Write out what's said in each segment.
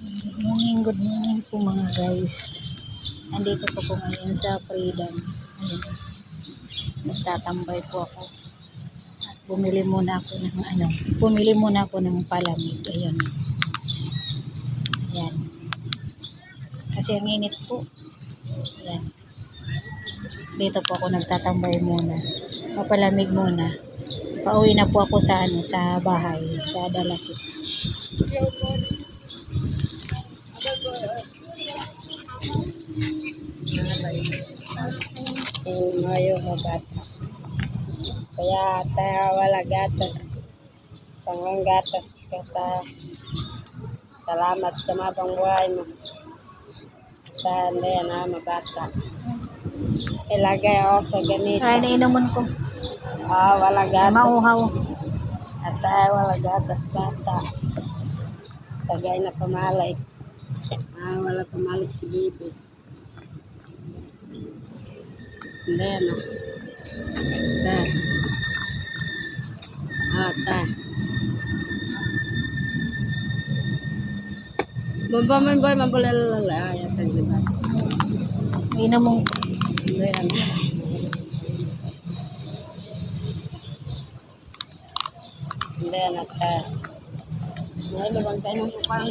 Good morning po mga guys. Nandito po ngayon sa Freedom. Ayun. Nagtatambay po ako. At bumili muna ako ng palamig. Ayun. Ayan. Kasi ang init po. Ayan. Dito po ako nagtatambay muna. Papalamig muna. Pauwi na po ako sa bahay, sa Dalakit. Ngayon bata. Kaya tayo wala gatas. Panggang gatas kata. Salamat sa mabang buhay mo. Saan na mabata. Ilagay ako sa ganito. Ay, nainuman ko. Wala gatas. Mauhaw. At tayo wala gatas bata. Tagay na pamalay. Wala pamalit si Bibi. Hindi na. Ta. Mabaman boy, mabalalala. Ayan, diba? Ina mong. Hindi na. Hindi na ta. Ngayon, labang tayo ng kupang.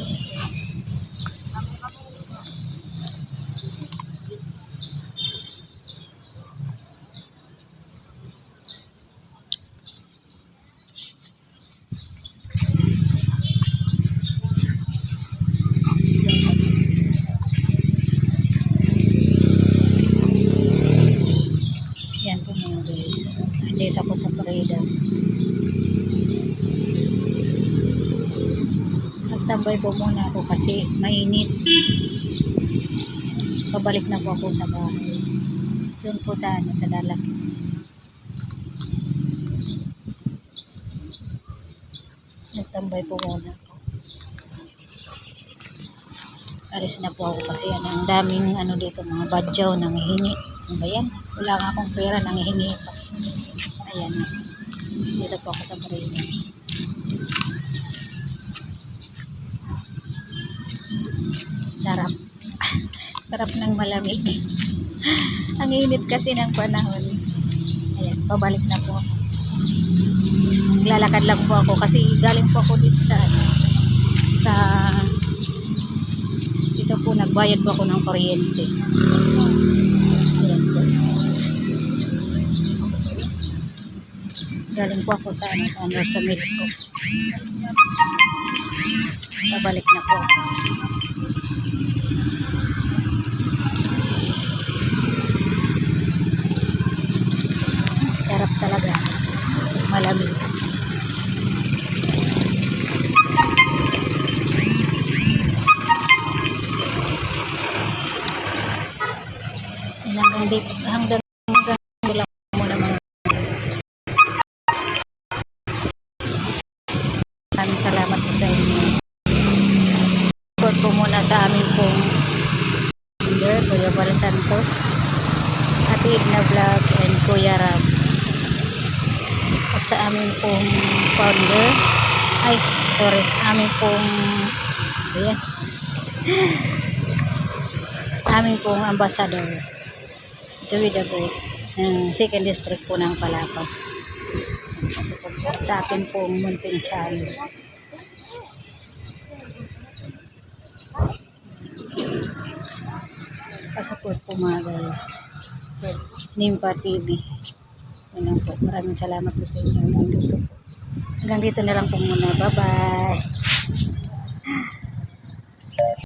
Yan po mga guys. Nandito ako sa Freedom. Nagtambay po muna ako kasi mainit. Pabalik na po ako sa bahay. Doon po sa Dalakit. Nagtambay po muna ako. Alis na po ako kasi ang daming dito mga badyaw nang hihingi. Ano ba yan? Wala nga akong pera nang hihingi pa. Ayan. Dito po ako sa Freedom. Sarap. Sarap ng malamig. Ang init kasi ng panahon. Ayan, pabalik na po ako. Lalakad lang po ako kasi galing po ako dito dito po nagbayad po ako ng kuryente. Ayan po. Galing po ako sa Merco. Pabalik na po ako. Sarap talaga. Malamig. Hanggang lang muna mga guys. Maraming salamat po sa inyo. Support po muna sa amin pong leader, Kuya Bal Santos, Ate Igna Vlog, and Kuya Rab. At sa amin pong founder, amin pong amin pong ambassador, Joey Dago, second district po ng Palapa. Support sa akin pong munting channel. Support po mga guys. Nimpa TV. Maraming salamat po sa inyo. Hanggang dito na lang po muna. Bye bye.